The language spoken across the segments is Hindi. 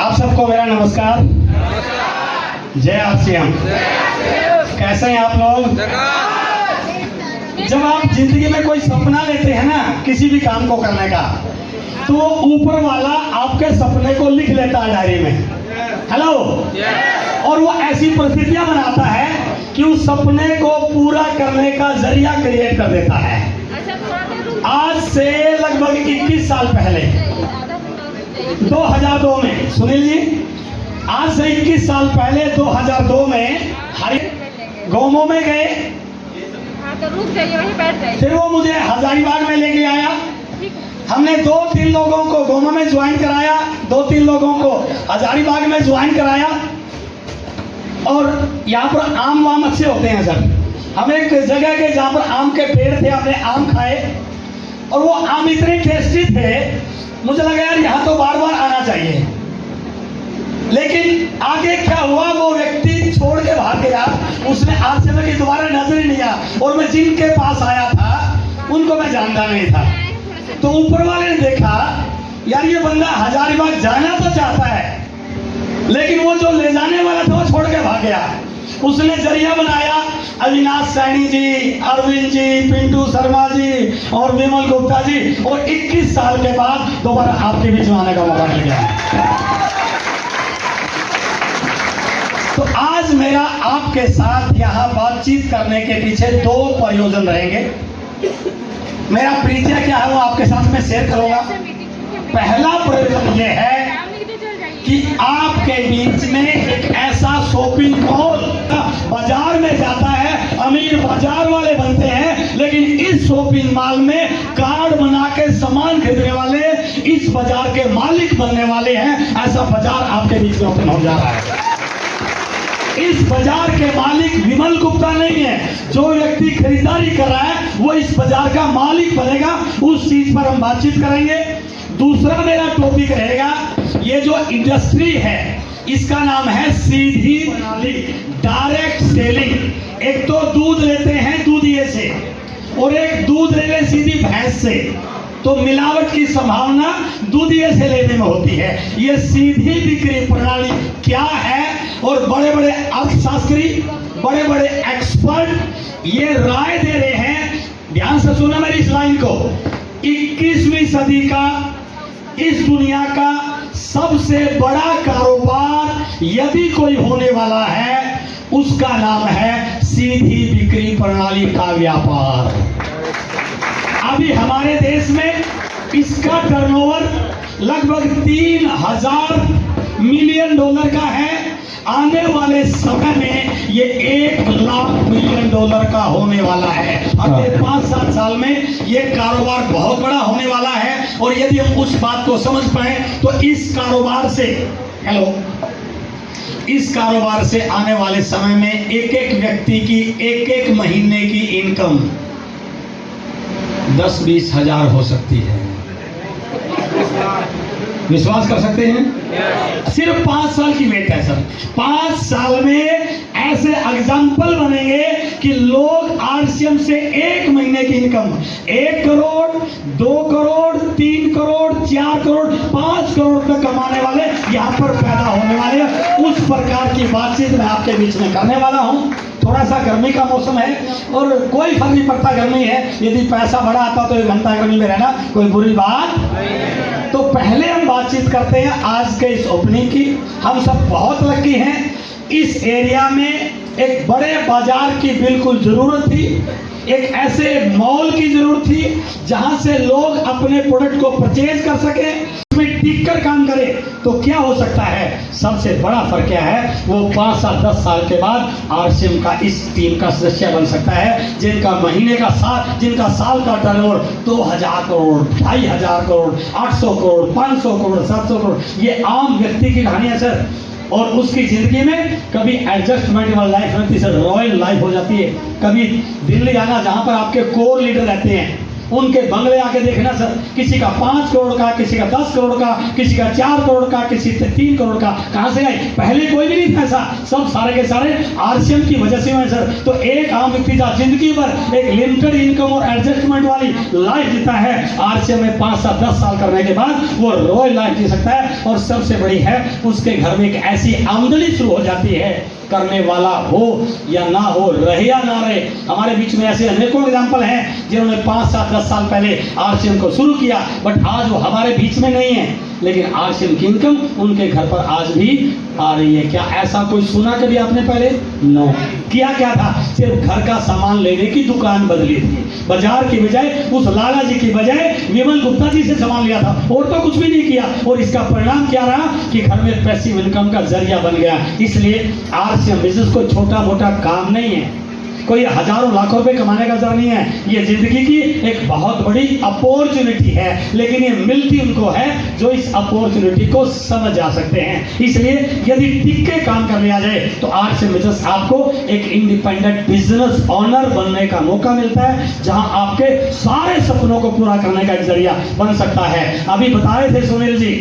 आप सबको मेरा नमस्कार। जय आसियाम। कैसे हैं आप लोग? जब आप जिंदगी में कोई सपना लेते हैं ना किसी भी काम को करने का, तो ऊपर वाला आपके सपने को लिख लेता है डायरी में। हेलो। और वो ऐसी परिस्थितियां बनाता है कि उस सपने को पूरा करने का जरिया क्रिएट कर देता है। आज से लगभग 21 साल पहले 2002 में, सुनिए जी, आज से 21 साल पहले 2002 में गाँवों में गए, फिर वो मुझे हजारीबाग में लेके आया। हमने 2-3 लोगों को गाँव में ज्वाइन कराया, 2-3 लोगों को हजारीबाग में ज्वाइन कराया। और यहाँ पर आम वाम अच्छे होते हैं सर। हम एक जगह के जहाँ पर आम के पेड़ थे, हमने आम खाए और वो आम इतने टेस्टी थे, मुझे लगा यार यहाँ तो बार बार आना चाहिए। लेकिन आगे क्या हुआ, वो व्यक्ति छोड़ के भाग गया। उसने आज से मेरी दोबारा नजर ही नहीं आया। और मैं जिनके पास आया था उनको मैं जानता नहीं था। तो ऊपर वाले ने देखा यार ये बंदा हजारीबाग जाना तो चाहता है, लेकिन वो जो ले जाने वाला था वो छोड़ के भाग गया। उसने जरिया बनाया अविनाश सैनी जी, अरविंद जी, पिंटू शर्मा जी और विमल गुप्ता जी, और 21 साल के बाद दोबारा आपके बीच में आने का मौका मिल गया। तो आज मेरा आपके साथ यहाँ बातचीत करने के पीछे 2 प्रयोजन रहेंगे। मेरा परिचय क्या है वो आपके साथ में शेयर करूंगा। पहला प्रयोजन ये है कि आपके बीच में एक ऐसा शॉपिंग मॉल बाजार में जाता है, अमीर बाजार वाले बनते हैं, लेकिन इस शॉपिंग मॉल में कार्ड बना के सामान खरीदने वाले इस बाजार के मालिक बनने वाले हैं। ऐसा बाजार आपके बीच में ओपन हो जा रहा है। इस बाजार के मालिक विमल गुप्ता नहीं है, जो व्यक्ति खरीदारी कर रहा है वो इस बाजार का मालिक बनेगा। उस चीज पर हम बातचीत करेंगे। दूसरा मेरा टॉपिक रहेगा, ये जो इंडस्ट्री है इसका नाम है सीधी प्रणाली, डायरेक्ट सेलिंग। एक तो दूध लेते हैं दूधिये से और एक दूध ले ले सीधी भैंस से, तो मिलावट की संभावना दूधिये से लेने में होती है। ये सीधी बिक्री प्रणाली क्या है, और बड़े बड़े अर्थशास्त्री, बड़े बड़े एक्सपर्ट ये राय दे रहे हैं। ध्यान से सुना मेरी इस लाइन को। 21वीं सदी का इस दुनिया का सबसे बड़ा कारोबार यदि कोई होने वाला है, उसका नाम है सीधी बिक्री प्रणाली का व्यापार। अभी हमारे देश में इसका टर्नओवर लगभग $3000 मिलियन का है। आने वाले समय में ये $1 लाख मिलियन का होने वाला है। अगले 5-7 साल में ये कारोबार बहुत बड़ा होने वाला है। और यदि हम उस बात को समझ पाए तो इस कारोबार से आने वाले समय में एक व्यक्ति की एक महीने की इनकम 10-20 हजार हो सकती है। विश्वास कर सकते हैं? सिर्फ 5 साल की वेट है सर। 5 साल में ऐसे एग्जाम्पल बनेंगे कि लोग आरसीएम से एक महीने की इनकम 1 करोड़, 2 करोड़, 3 करोड़, 4 करोड़, 5 करोड़ तक कमाने वाले यहाँ पर पैदा होने वाले हैं। उस प्रकार की बातचीत मैं आपके बीच में करने वाला हूँ। थोड़ा सा गर्मी का मौसम है और कोई फर्क नहीं पड़ता गर्मी है, यदि पैसा बड़ा आता तो 1 घंटा गर्मी में रहना कोई बुरी बात नहीं। तो पहले हम बातचीत करते हैं आज के इस ओपनिंग की। हम सब बहुत लकी हैं, इस एरिया में एक बड़े बाजार की बिल्कुल जरूरत थी, एक ऐसे मॉल की जरूरत थी जहां से लोग अपने प्रोडक्ट को परचेज कर सके, उसमें टिक कर काम करे। तो क्या हो सकता है? सबसे बड़ा फर्क क्या है, वो 5-10 साल के बाद आरसीएम का इस टीम का सदस्य बन सकता है, जिनका साल का टर्नओवर 2000 करोड़, 2500 करोड़, 800 करोड़, 500 करोड़, 700 करोड़। ये आम व्यक्ति की कहानी है सर। और उसकी जिंदगी में कभी एडजस्टमेंट वाली लाइफ रहती है सर, रॉयल लाइफ हो जाती है। कभी दिल्ली आना, जहाँ पर आपके कोर लीडर रहते हैं, उनके बंगले आके देखना सर, किसी का 5 करोड़ का, किसी का 10 करोड़ का, किसी का 4 करोड़ का, किसी 3 करोड़ का। कहां से आए? पहले कोई भी नहीं था ऐसा, सब सारे के सारे आरसीएम की वजह से हुए सर। तो एक आम व्यक्ति का जिंदगी भर एक लिमिटेड इनकम और एडजस्टमेंट वाली लाइफ जीता है, आरसीएम में 5 साल 10 साल करने के बाद वो रॉयल लाइफ जी सकता है। और सबसे बड़ी है, उसके घर में एक ऐसी आमदनी शुरू हो जाती है, करने वाला हो या ना हो, रहे या ना रहे। हमारे बीच में ऐसे अनेकों एग्जाम्पल हैं जिन्होंने 5 साल 10 साल पहले आरसीएम को शुरू किया, बट आज वो हमारे बीच में नहीं है, लेकिन आरसीएम की इनकम उनके घर पर आज भी आ रही है। क्या ऐसा कोई सुना कभी आपने पहले? नो। किया क्या था? सिर्फ घर का सामान लेने की दुकान बदली थी, बाजार की बजाय उस लाला जी की बजाय विमल गुप्ता जी से सामान लिया था, और तो कुछ भी नहीं किया। और इसका परिणाम क्या रहा कि घर में पैसिव इनकम का जरिया बन गया। इसलिए आरसीएम बिजनेस कोई छोटा मोटा काम नहीं है, कोई हजारों लाखों रुपए कमाने का जरूर नहीं है। ये जिंदगी की एक बहुत बड़ी अपॉर्चुनिटी है, लेकिन ये मिलती उनको है जो इस अपॉर्चुनिटी को समझ जा सकते हैं। इसलिए यदि टिक के काम कर लिया जाए तो आरसीएम बिजनेस आपको एक इंडिपेंडेंट बिजनेस ऑनर बनने का मौका मिलता है, जहां आपके सारे सपनों को पूरा करने का एक जरिया बन सकता है। अभी बता रहे थे सुनील जी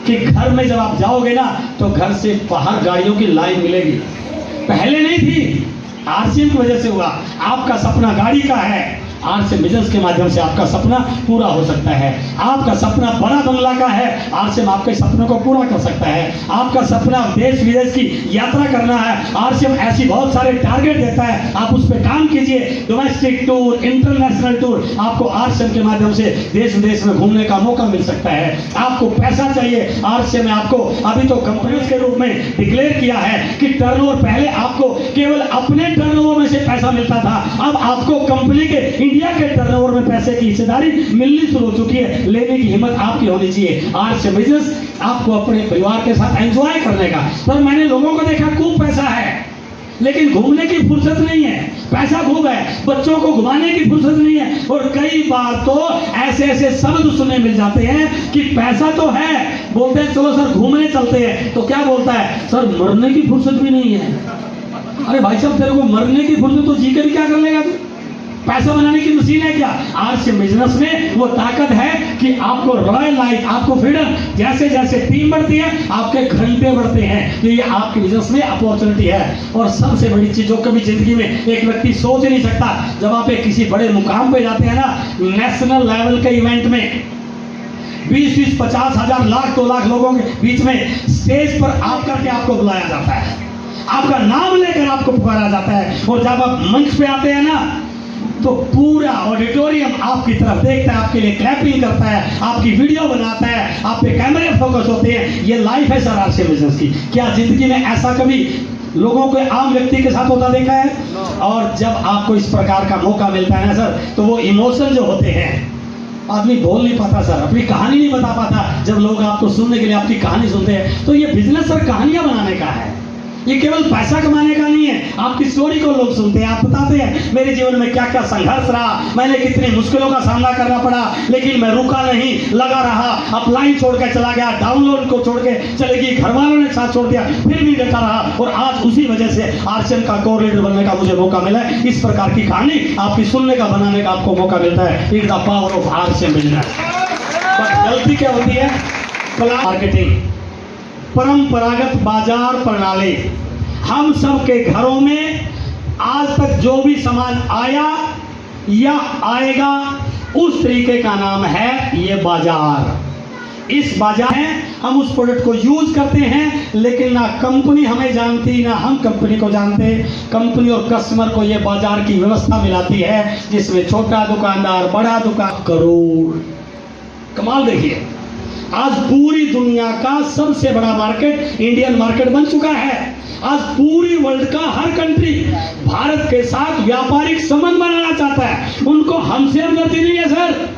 कि घर में जब आप जाओगे ना तो घर से बाहर गाड़ियों की लाइन मिलेगी, पहले नहीं थी, आरसीएम की वजह से हुआ। आपका सपना गाड़ी का है, आरसीएम बिजनेस के माध्यम से आपका सपना पूरा हो सकता है। आपका सपना बड़ा बंगला का है, आरसीएम आपके सपनों को पूरा कर सकता है। आपका सपना देश विदेश की यात्रा करना है, आरसीएम ऐसी बहुत सारे टारगेट देता है, आप उस पर काम कीजिए। डोमेस्टिक टूर, इंटरनेशनल टूर, आपको आरसीएम के माध्यम से देश विदेश में घूमने का मौका मिल सकता है। आपको पैसा चाहिए, आरसीएम ने आपको अभी तो कंपनी के रूप में डिक्लेयर किया है कि टर्नओवर, पहले आपको केवल अपने टर्नओवर में से पैसा मिलता था, अब आपको कंपनी के इंडिया के टर्नओवर में पैसे की हिस्सेदारी मिलनी शुरू हो चुकी है। लेने की हिम्मत आपकी होनी चाहिए। आरसीएम बिजनेस आपको अपने परिवार के साथ एंजॉय करने का। पर मैंने लोगों को देखा खूब पैसा है, लेकिन घूमने की फुर्सत नहीं है। पैसा खूब है, बच्चों को घुमाने की फुर्सत नहीं है। और कई बार तो ऐसे ऐसे शब्द सुनने मिल जाते हैं कि पैसा तो है, बोलते हैं चलो सर घूमने चलते हैं, तो क्या बोलता है? सर मरने की फुर्सत भी नहीं है। अरे भाई साहब, तेरे को मरने की फुर्सत तो जी कर क्या कर लेगा तू? पैसा बनाने की मशीन है क्या? आरसीएम बिजनेस में वो ताकत है कि आपको रॉयल लाइफ, आपको फ्रीडम, जैसे जैसे टीम बढ़ती है आपके घंटे बढ़ते हैं। तो ये आपके बिजनेस में अपॉर्चुनिटी है। और सबसे बड़ी चीज जो कभी जिंदगी में एक व्यक्ति सोच नहीं सकता, जब आप एक किसी बड़े मुकाम पे जाते हैं ना, नेशनल लेवल के इवेंट में 20-20, 50 हजार, लाख 2 लाख लोगों के बीच में स्टेज पर आप करके आपको बुलाया जाता है, आपका नाम लेकर आपको पुकारा जाता है। और जब आप मंच पे आते हैं ना तो पूरा ऑडिटोरियम आपकी तरफ देखता है, आपके लिए क्लैपिंग करता है, आपकी वीडियो बनाता है, आप पे कैमरे फोकस होते हैं। ये लाइफ है सर आरसीएम बिजनेस की। क्या जिंदगी में ऐसा कभी लोगों को आम व्यक्ति के साथ होता देखा है? और जब आपको इस प्रकार का मौका मिलता है ना सर, तो वो इमोशन जो होते हैं, आदमी बोल नहीं पाता सर, अपनी कहानी नहीं बता पाता। जब लोग आपको सुनने के लिए आपकी कहानी सुनते हैं, तो ये बिजनेस सर कहानियां बनाने का है, ये केवल पैसा कमाने का नहीं है। आपकी स्टोरी को लोग सुनते हैं, आप बताते हैं मेरे जीवन में क्या क्या संघर्ष रहा, मैंने कितनी मुश्किलों का सामना करना पड़ा, लेकिन मैं रुका नहीं, लगा रहा, अपलाइन छोड़ के चला गया, डाउनलोड को छोड़ के चले गई, घर वालों ने साथ छोड़ दिया, फिर भी डटा रहा, और आज उसी वजह से आरसीएम का कोर लीडर बनने का मुझे मौका मिला है। इस प्रकार की कहानी आपकी सुनने का, बनाने का आपको मौका मिलता है। It the power of RCM business. पर गलती क्या होती है? मार्केटिंग, परंपरागत बाजार प्रणाली। हम सब के घरों में आज तक जो भी सामान आया या आएगा, उस तरीके का नाम है ये बाजार। इस बाजार में हम उस प्रोडक्ट को यूज करते हैं, लेकिन ना कंपनी हमें जानती, ना हम कंपनी को जानते। कंपनी और कस्टमर को ये बाजार की व्यवस्था मिलाती है, जिसमें छोटा दुकानदार, बड़ा दुकान, करोड़। कमाल देखिए, आज पूरी दुनिया का सबसे बड़ा मार्केट इंडियन मार्केट बन चुका है। आज पूरी वर्ल्ड का हर कंट्री भारत के साथ व्यापारिक संबंध बनाना चाहता है। उनको हमसे हमदर्दी नहीं है सर,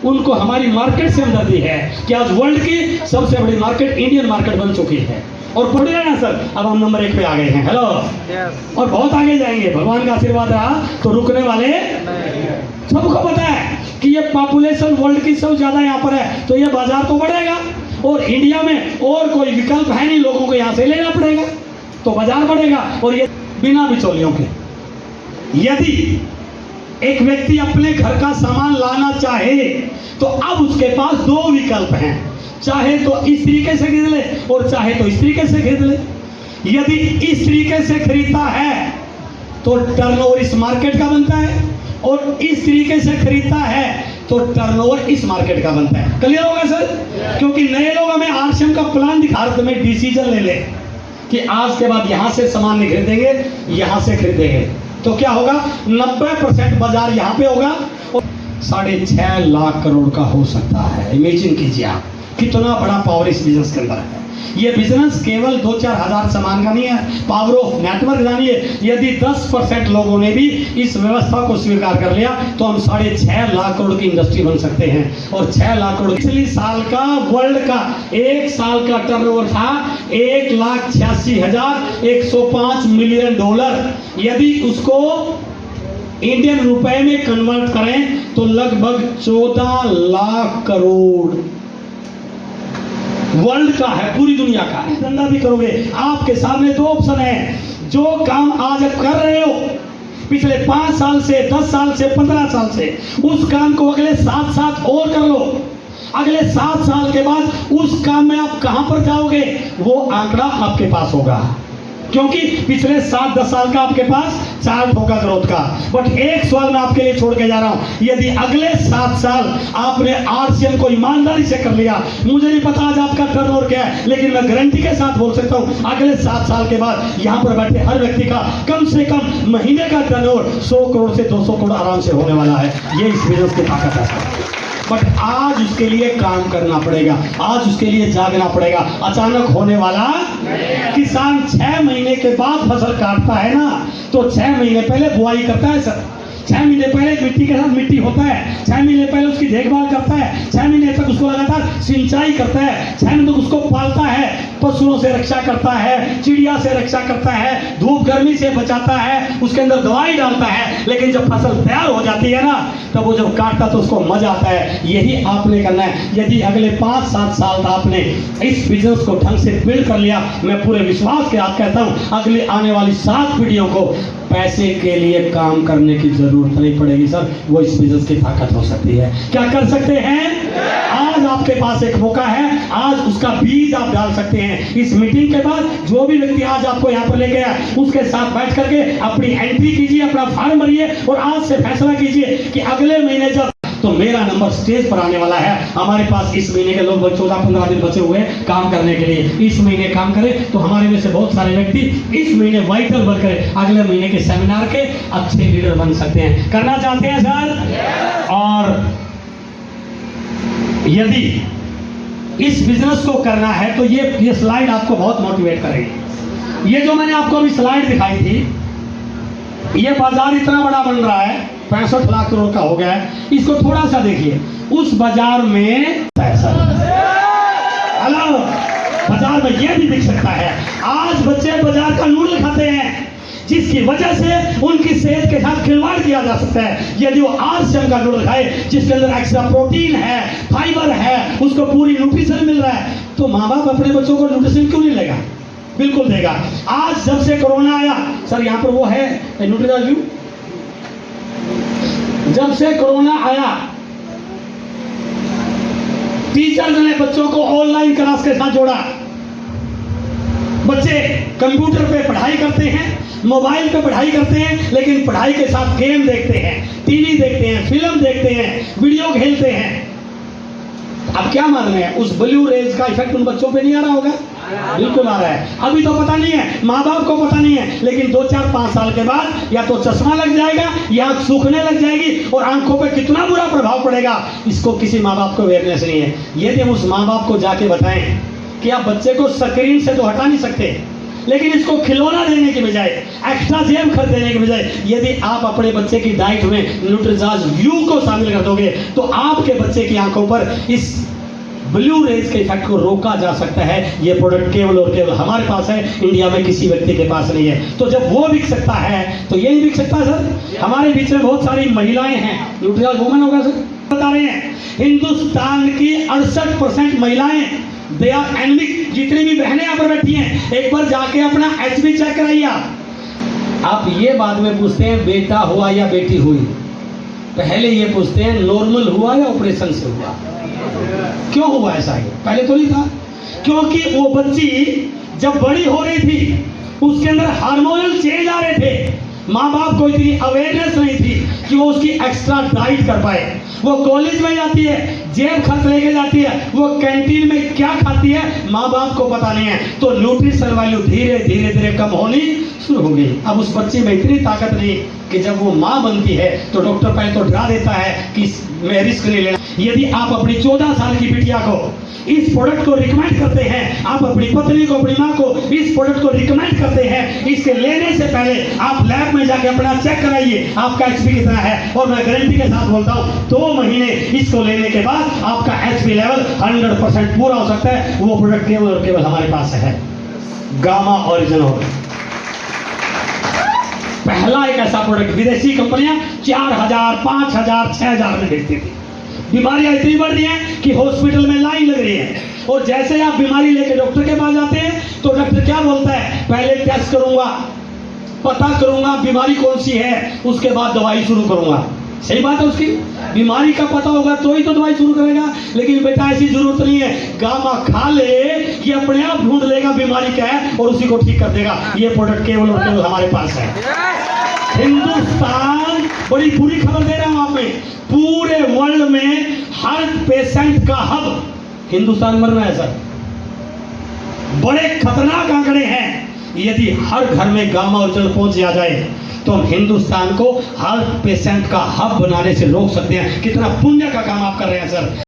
उनको हमारी मार्केट से हमदर्दी है कि आज वर्ल्ड की सबसे बड़ी मार्केट इंडियन मार्केट बन चुकी है। और बढ़ रहे हैं सर, अब हम नंबर 1 पे आ गए हैं। हेलो, और बहुत आगे जाएंगे, भगवान का आशीर्वाद रहा तो रुकने वाले। सबको पता है कि ये पॉपुलेशन वर्ल्ड की सबसे ज्यादा यहाँ पर है, तो ये बाजार तो बढ़ेगा। और इंडिया में और कोई विकल्प है नहीं, लोगों को यहाँ से लेना पड़ेगा, तो बाजार बढ़ेगा। और ये बिना बिचौलियों के, यदि एक व्यक्ति अपने घर का सामान लाना चाहे तो अब उसके पास दो विकल्प हैं, चाहे तो इस तरीके से खरीद ले और चाहे तो इस तरीके से खरीद ले। यदि इस तरीके से खरीदता है तो टर्नओवर इस मार्केट का बनता है, और इस तरीके से खरीदता है तो टर्नओवर इस मार्केट का बनता है। क्लियर होगा सर? क्योंकि नए लोग हमें आरसीएम का प्लान दिखा रहे, में डिसीजन ले ले कि आज के बाद यहां से सामान नहीं खरीदेंगे, यहां से खरीदेंगे, तो क्या होगा? 90% बाजार यहां पे होगा और 6.5 लाख करोड़ का हो सकता है। इमेजिन कीजिए आप कितना बड़ा पावर इस बिजनेस के अंदर है। ये बिजनेस केवल 2-4 हजार सामान का नहीं है, पावर ऑफ नेटवर्क जानिए। यदि 10% लोगों ने भी इस व्यवस्था को स्वीकार कर लिया तो हम 6.5 लाख करोड़ की इंडस्ट्री बन सकते हैं। और 6 लाख करोड़ पिछले साल का वर्ल्ड का एक साल का टर्नओवर था $1,86,105 मिलियन। यदि उसको इंडियन रुपए में कन्वर्ट करें तो लगभग 14 लाख करोड़ वर्ल्ड का है, पूरी दुनिया का है। धंधा भी करोगे, आपके सामने 2 ऑप्शन है। जो काम आज आप कर रहे हो पिछले 5 साल से, 10 साल से, 15 साल से, उस काम को अगले 7 साल और कर लो। अगले 7 साल के बाद उस काम में आप कहां पर जाओगे वो आंकड़ा आपके पास होगा, क्योंकि पिछले 7-10 साल का आपके पास चार्ट होगा ग्रोथ का। बट एक सवाल मैं आपके लिए छोड़ के जा रहा हूं, यदि अगले 7 साल आपने आरसीएम को ईमानदारी से कर लिया, मुझे नहीं पता आज आपका टर्नओवर क्या है, लेकिन मैं गारंटी के साथ बोल सकता हूं अगले 7 साल के बाद यहां पर बैठे हर व्यक्ति का कम से कम महीने का टर्नओवर 100 करोड़ से 200 करोड़ आराम से होने वाला है। ये इस बिजनेस की ताकत है। बट आज उसके लिए काम करना पड़ेगा, आज उसके लिए जागना पड़ेगा। अचानक होने वाला किसान 6 महीने के बाद फसल काटता है ना, तो 6 महीने पहले बुआई करता है सर, 6 महीने पहले मिट्टी के साथ मिट्टी होता है, 6 महीने पहले उसकी देखभाल करता है, 6 महीने तक उसको लगातार सिंचाई करता है, 6 महीने तक उसको पालता है, पशुओं से रक्षा करता है, चिड़िया से रक्षा करता है, धूप गर्मी से बचाता है, उसके अंदर दवाई डालता है। लेकिन जब फसल तैयार हो जाती है ना, तब वो जब काटता तो उसको मजा आता है। यही आपने करना है। यदि अगले 5-7 साल आपने इस बिजनेस को ढंग से बिल्ड कर लिया, मैं पूरे विश्वास के साथ कहता हूं अगले आने वाली 7 पीढ़ियों को पैसे के लिए काम करने की जरूरत नहीं पड़ेगी सर। वो इस बिजनेस की ताकत हो सकती है। क्या कर सकते हैं? आज आपके पास एक मौका है, आज उसका बीज आप डाल सकते हैं। इस मीटिंग के बाद जो भी व्यक्ति आज आपको यहाँ पर लेके आया, उसके साथ बैठ करके अपनी एंट्री कीजिए, अपना फॉर्म भरिए और आज से फैसला कीजिए कि अगले महीने जब तो मेरा नंबर स्टेज पर आने वाला है। हमारे पास इस महीने के लोग 14-15 दिन बचे हुए हैं काम करने के लिए। इस महीने काम करें तो हमारे में से बहुत सारे व्यक्ति इस महीने वाइटल वर्क करें, अगले महीने के सेमिनार के अच्छे लीडर बन सकते हैं। करना चाहते हैं सर? और यदि इस बिजनेस को करना है तो ये स्लाइड आपको बहुत मोटिवेट करेगी। ये जो मैंने आपको अभी स्लाइड दिखाई थी, ये बाजार इतना बड़ा बन रहा है, 65 लाख करोड़ का हो गया है। इसको थोड़ा सा देखिए, उस बाजार में हेलो, बाजार में ये भी दिख सकता है। आज बच्चे बाजार का नूडल खाते हैं, जिसकी वजह से उनकी सेहत के साथ खिलवाड़ किया जा सकता है। यदि वो आरसीएम का नूडल खाए जिसके अंदर एक्स्ट्रा प्रोटीन है, फाइबर है, उसको पूरी न्यूट्रिशन मिल रहा है, तो माँ बाप अपने बच्चों को न्यूट्रिशन क्यों नहीं लेगा? बिल्कुल देगा। आज जब से कोरोना आया सर, यहाँ पर वो है न्यूट्रिशन व्यू, जब से कोरोना आया टीचर्स ने बच्चों को ऑनलाइन क्लास के साथ जोड़ा। बच्चे कंप्यूटर पे पढ़ाई करते हैं, मोबाइल पे पढ़ाई करते हैं, लेकिन पढ़ाई के साथ गेम देखते हैं, टीवी देखते हैं, फिल्म देखते हैं, वीडियो खेलते हैं। अब क्या मान रहे हैं, उस ब्लू रेज का इफेक्ट उन बच्चों पे नहीं आ रहा होगा? बिल्कुल आ रहा है। अभी तो पता नहीं है, माँ बाप को पता नहीं है, लेकिन 2-4-5 साल के बाद या तो चश्मा लग जाएगा या आंख सूखने लग जाएगी, और आंखों पे कितना बुरा प्रभाव पड़ेगा इसको किसी माँ बाप को अवेयरनेस नहीं है। यदि हम उस माँ बाप को जाके बताएं कि आप बच्चे को स्क्रीन से तो हटा नहीं सकते, लेकिन इसको खिलौना देने के बजाय, एक्स्ट्रा जेम खरीद देने के बजाय, यदि आप अपने बच्चे की डाइट में न्यूट्रिजाज व्यू को शामिल कर दोगे तो आपके बच्चे की आंखों पर इस ब्लू रेज के इफेक्ट को रोका जा सकता है। ये प्रोडक्ट केवल और केवल हमारे पास है, इंडिया में किसी व्यक्ति के पास नहीं है। तो जब वो बिक सकता है तो ये नहीं बिक सकता सर? हमारे बीच में बहुत सारी महिलाएं हैं, न्यूट्रियल वुमेन होगा सर, बता रहे हैं हिंदुस्तान की 68% महिलाएं दे आर एनिमिक। जितनी भी बहनें यहाँ पर बैठी हैं, एक बार जाके अपना HB चेक कराइए। आप ये बाद में पूछते हैं बेटा हुआ या बेटी हुई, पहले ये पूछते हैं नॉर्मल हुआ या ऑपरेशन से हुआ, क्यों हुआ ऐसा है, पहले तो नहीं था। क्योंकि वो बच्ची जब बड़ी हो रही थी उसके अंदर हार्मोनल चेंज आ रहे थे, माँ बाप को इतनी अवेयरनेस नहीं थी कि वो उसकी एक्स्ट्रा डाइट कर पाए। वो कॉलेज में जाती है, जेब खर्च लेके जाती है, वो कैंटीन में क्या खाती है माँ बाप को पता नहीं है, तो न्यूट्रिशन वैल्यू धीरे धीरे धीरे कम होनी शुरू हो गई। अब उस बच्चे में इतनी ताकत नहीं कि जब वो माँ बनती है तो डॉक्टर पहले तो डरा देता है कि मैं रिस्क नहीं लेना। यदि आप अपनी 14 साल की बिटिया को इस प्रोडक्ट को रिकमेंड करते हैं, आप अपनी पत्नी को, अपनी माँ को इस प्रोडक्ट को रिकमेंड करते हैं, इसके लेने से पहले आप लैब में जाके अपना चेक कराइए आपका एचपी कितना है। और मैं गारंटी के साथ बोलता हूँ 2 महीने इसको लेने के बाद आपका एचपी लेवल 100% पूरा हो सकता है। वो प्रोडक्ट केवल और केवल हमारे पास है, गामा ओरिजिनल। पहला एक ऐसा प्रोडक्ट विदेशी कंपनियां 4000, 5000, 6000 में बेचती थी। बीमारियां इतनी बढ़ रही हैं कि हॉस्पिटल में लाइन लग रही है, और जैसे आप बीमारी लेके डॉक्टर के पास जाते हैं तो डॉक्टर क्या बोलता है, पहले टेस्ट करूंगा, पता करूंगा बीमारी कौन सी है, उसके बाद दवाई शुरू करूंगा। सही बात है, उसकी बीमारी का पता होगा तो ही तो दवाई शुरू करेगा। लेकिन बेटा ऐसी जरूरत नहीं है, गामा खा ले, ये अपने आप ढूंढ लेगा बीमारी क्या है और उसी को ठीक कर देगा। ये प्रोडक्ट केवल और केवल हमारे पास है। हिंदुस्तान, बड़ी बुरी खबर दे रहा हूं आप में, पूरे वर्ल्ड में हर पेशेंट का हब हिंदुस्तान बन रहा है सर। बड़े खतरनाक आंकड़े हैं। यदि हर घर में गामा ओरिजिनल पहुंच जाए तो हम हिंदुस्तान को हर पेशेंट का हब बनाने से रोक सकते हैं। कितना पुण्य का काम आप कर रहे हैं सर।